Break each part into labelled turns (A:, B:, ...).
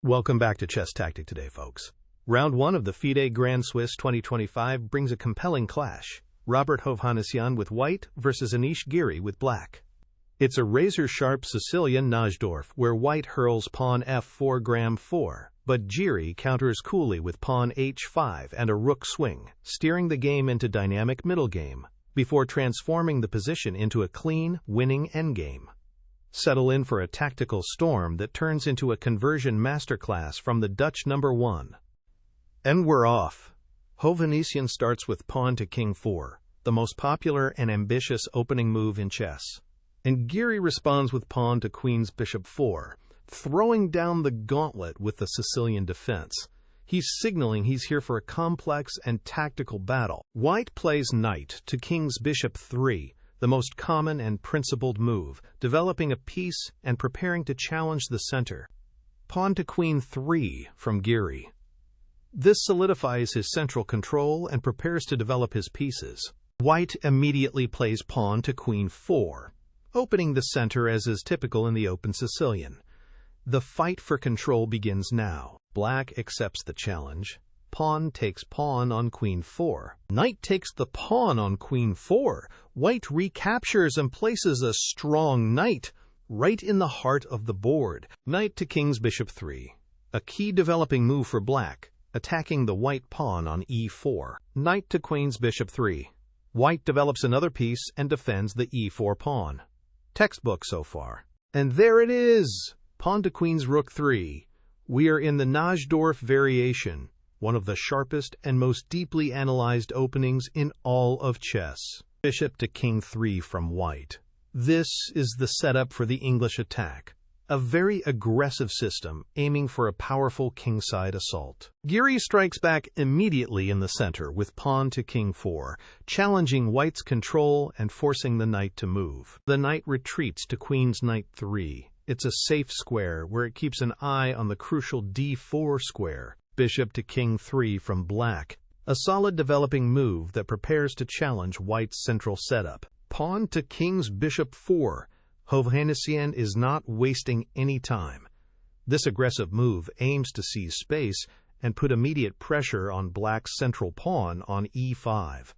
A: Welcome back to Chess Tactic today, folks. Round 1 of the FIDE Grand Swiss 2025 brings a compelling clash. Robert Hovhannissian with white versus Anish Giri with black. It's a razor-sharp Sicilian Najdorf where white hurls pawn f4 gram 4, but Giri counters coolly with pawn h5 and a rook swing, steering the game into dynamic middle game, before transforming the position into a clean, winning endgame. Settle in for a tactical storm that turns into a conversion masterclass from the Dutch number 1. And we're off. Hovhannissian starts with pawn to king 4, the most popular and ambitious opening move in chess. And Giri responds with pawn to queen's bishop 4, throwing down the gauntlet with the Sicilian defense. He's signaling he's here for a complex and tactical battle. White plays knight to king's bishop 3, the most common and principled move, developing a piece and preparing to challenge the center. Pawn to queen 3 from Giri. This solidifies his central control and prepares to develop his pieces. White immediately plays pawn to queen 4, opening the center as is typical in the open Sicilian. The fight for control begins now. Black accepts the challenge. Pawn takes pawn on queen 4. Knight takes the pawn on queen 4. White recaptures and places a strong knight right in the heart of the board. Knight to king's bishop 3. A key developing move for black, attacking the white pawn on e4. Knight to queen's bishop 3. White develops another piece and defends the e4 pawn. Textbook so far. And there it is! Pawn to queen's rook 3. We are in the Najdorf variation, one of the sharpest and most deeply analyzed openings in all of chess. Bishop to king 3 from white. This is the setup for the English attack, a very aggressive system aiming for a powerful kingside assault. Giri strikes back immediately in the center with pawn to king 4, challenging white's control and forcing the knight to move. The knight retreats to queen's knight 3. It's a safe square where it keeps an eye on the crucial d4 square. Bishop to king 3 from black, a solid developing move that prepares to challenge white's central setup. Pawn to king's bishop 4. Hovhannissian is not wasting any time. This aggressive move aims to seize space and put immediate pressure on black's central pawn on e5.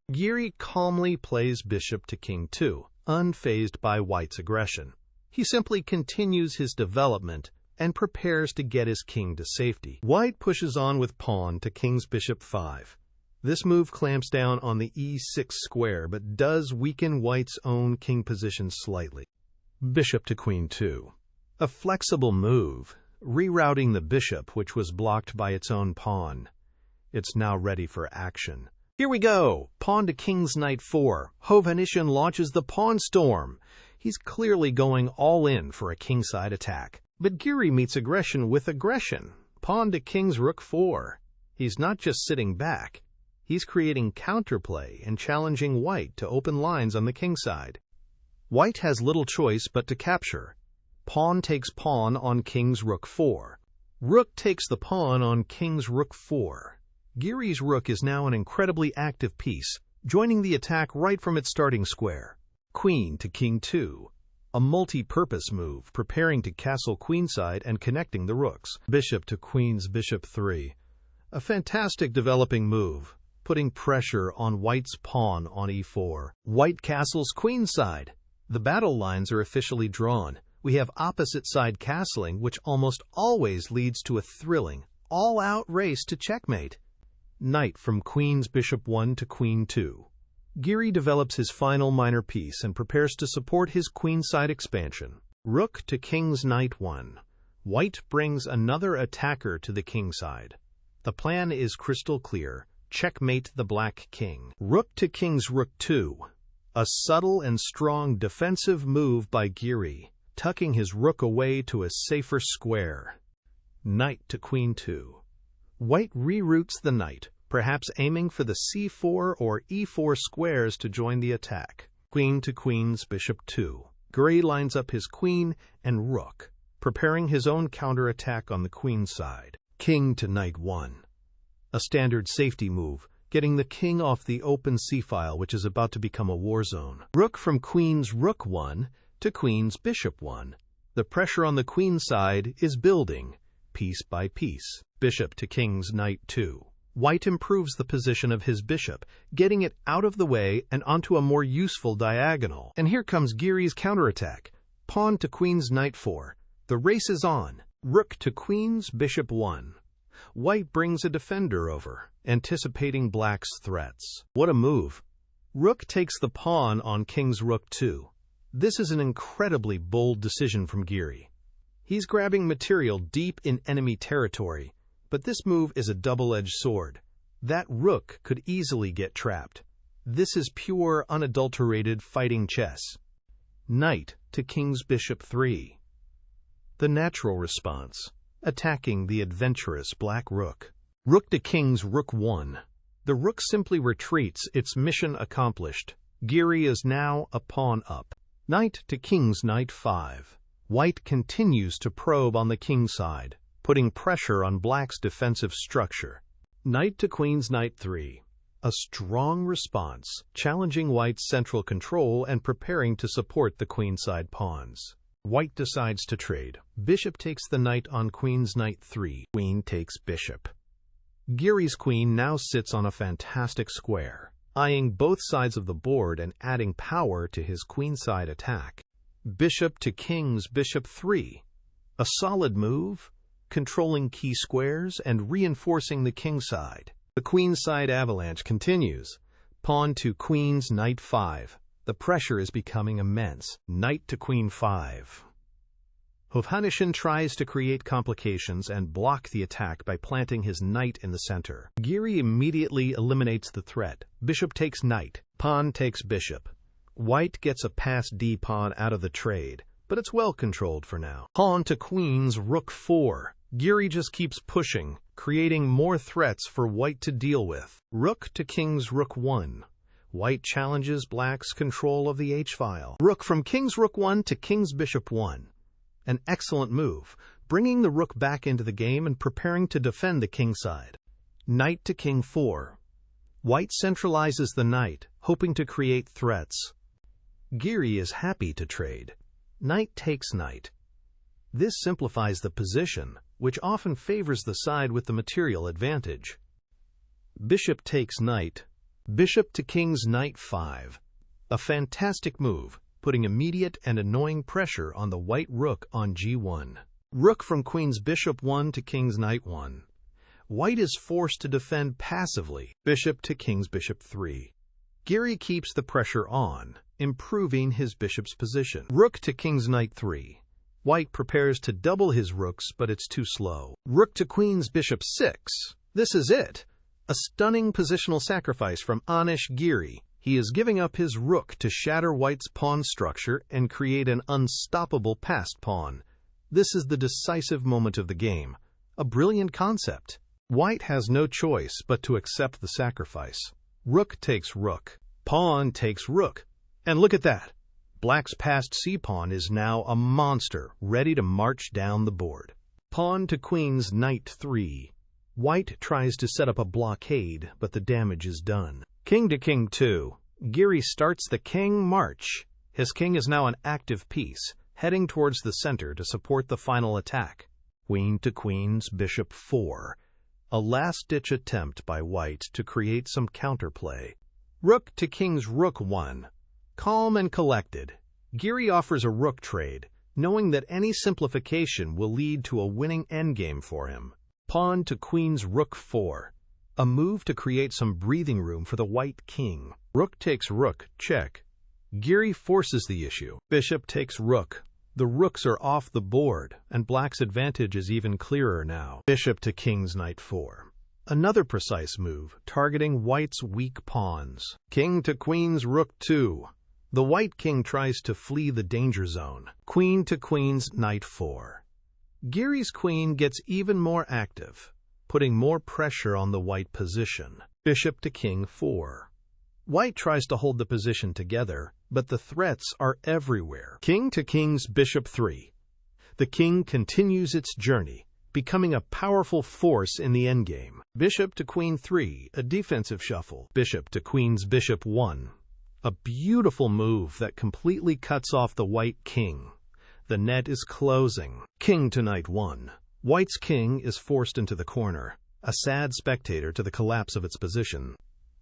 A: Giri calmly plays bishop to king 2, unfazed by white's aggression. He simply continues his development and prepares to get his king to safety. White pushes on with pawn to king's bishop 5. This move clamps down on the e6 square but does weaken white's own king position slightly. Bishop to queen 2. A flexible move, rerouting the bishop which was blocked by its own pawn. It's now ready for action. Here we go! Pawn to king's knight 4. Hovhannissian launches the pawn storm. He's clearly going all in for a kingside attack. But Giri meets aggression with aggression. Pawn to king's rook 4. He's not just sitting back. He's creating counterplay and challenging white to open lines on the kingside. White has little choice but to capture. Pawn takes pawn on king's rook 4. Rook takes the pawn on king's rook 4. Giri's rook is now an incredibly active piece, joining the attack right from its starting square. Queen to king 2. A multi-purpose move, preparing to castle queenside and connecting the rooks. Bishop to queen's bishop 3. A fantastic developing move, putting pressure on white's pawn on e4. White castles queenside. The battle lines are officially drawn. We have opposite side castling, which almost always leads to a thrilling, all-out race to checkmate. Knight from queen's bishop 1 to queen 2. Giri develops his final minor piece and prepares to support his queenside expansion. Rook to king's knight 1. White brings another attacker to the kingside. The plan is crystal clear. Checkmate the black king. Rook to king's rook 2. A subtle and strong defensive move by Giri, tucking his rook away to a safer square. Knight to queen 2. White reroutes the knight, perhaps aiming for the c4 or e4 squares to join the attack. Queen to queen's bishop 2. Giri lines up his queen and rook, preparing his own counterattack on the queen side. King to knight 1. A standard safety move, getting the king off the open c-file which is about to become a war zone. Rook from queen's rook 1 to queen's bishop 1. The pressure on the queen side is building. piece by piece. Bishop to king's knight 2. White improves the position of his bishop, getting it out of the way and onto a more useful diagonal. And here comes Giri's counterattack. Pawn to queen's knight 4. The race is on. Rook to queen's bishop 1. White brings a defender over, anticipating black's threats. What a move! Rook takes the pawn on king's rook 2. This is an incredibly bold decision from Giri. He's grabbing material deep in enemy territory, but this move is a double-edged sword. That rook could easily get trapped. This is pure, unadulterated fighting chess. Knight to king's bishop 3. The natural response, attacking the adventurous black rook. Rook to king's rook 1. The rook simply retreats, its mission accomplished. Giri is now a pawn up. Knight to king's knight 5. White continues to probe on the king side, putting pressure on black's defensive structure. Knight to queen's knight 3. A strong response, challenging white's central control and preparing to support the queenside pawns. White decides to trade. Bishop takes the knight on queen's knight 3. Queen takes bishop. Giri's queen now sits on a fantastic square, eyeing both sides of the board and adding power to his queenside attack. Bishop to king's bishop 3. A solid move, controlling key squares and reinforcing the king side. The queenside avalanche continues. Pawn to queen's knight 5. The pressure is becoming immense. Knight to queen 5. Hovhannisyan tries to create complications and block the attack by planting his knight in the center. Giri immediately eliminates the threat. Bishop takes knight. Pawn takes bishop. White gets a passed d-pawn out of the trade, but it's well controlled for now. Pawn to queen's rook 4. Giri just keeps pushing, creating more threats for white to deal with. Rook to king's rook 1. White challenges black's control of the h-file. Rook from king's rook 1 to king's bishop 1. An excellent move, bringing the rook back into the game and preparing to defend the king side. Knight to king 4. White centralizes the knight, hoping to create threats. Giri is happy to trade. Knight takes knight. This simplifies the position, which often favors the side with the material advantage. Bishop takes knight. Bishop to king's knight 5. A fantastic move, putting immediate and annoying pressure on the white rook on g1. Rook from queen's bishop 1 to king's knight 1. White is forced to defend passively. Bishop to king's bishop 3. Giri keeps the pressure on, improving his bishop's position. Rook to king's knight 3. White prepares to double his rooks, but it's too slow. Rook to queen's bishop 6. This is it. A stunning positional sacrifice from Anish Giri. He is giving up his rook to shatter white's pawn structure and create an unstoppable passed pawn. This is the decisive moment of the game. A brilliant concept. White has no choice but to accept the sacrifice. Rook takes rook. Pawn takes rook. And look at that. Black's passed c-pawn is now a monster, ready to march down the board. Pawn to queen's knight 3. White tries to set up a blockade, but the damage is done. King to king 2. Giri starts the king march. His king is now an active piece, heading towards the center to support the final attack. Queen to queen's bishop 4. A last-ditch attempt by white to create some counterplay. Rook to king's rook 1. Calm and collected, Giri offers a rook trade, knowing that any simplification will lead to a winning endgame for him. Pawn to queen's rook 4. A move to create some breathing room for the white king. Rook takes rook, check. Giri forces the issue. Bishop takes rook. The rooks are off the board, and black's advantage is even clearer now. Bishop to king's knight 4. Another precise move, targeting white's weak pawns. King to queen's rook 2. The white king tries to flee the danger zone. Queen to queen's knight 4. Giri's queen gets even more active, putting more pressure on the white position. Bishop to king 4. White tries to hold the position together, but the threats are everywhere. King to king's bishop 3. The king continues its journey, becoming a powerful force in the endgame. Bishop to queen 3, a defensive shuffle. Bishop to queen's bishop 1. A beautiful move that completely cuts off the white king. The net is closing. King to knight 1. White's king is forced into the corner, a sad spectator to the collapse of its position.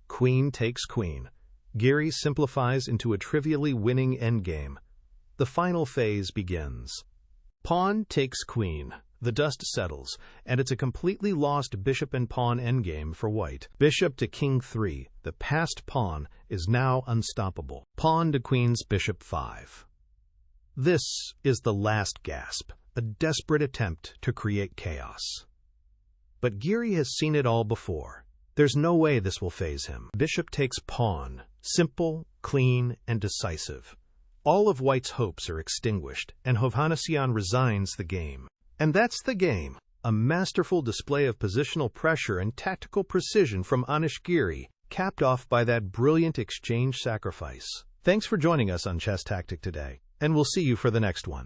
A: Queen takes queen. Giri simplifies into a trivially winning endgame. The final phase begins. Pawn takes queen. The dust settles, and it's a completely lost bishop and pawn endgame for white. Bishop to king 3. The passed pawn is now unstoppable. Pawn to queen's bishop 5. This is the last gasp, a desperate attempt to create chaos. But Giri has seen it all before. There's no way this will faze him. Bishop takes pawn. Simple, clean, and decisive. All of White's hopes are extinguished, and Hovhannisyan resigns the game. And that's the game. A masterful display of positional pressure and tactical precision from Anish Giri, capped off by that brilliant exchange sacrifice. Thanks for joining us on Chess Tactic today, and we'll see you for the next one.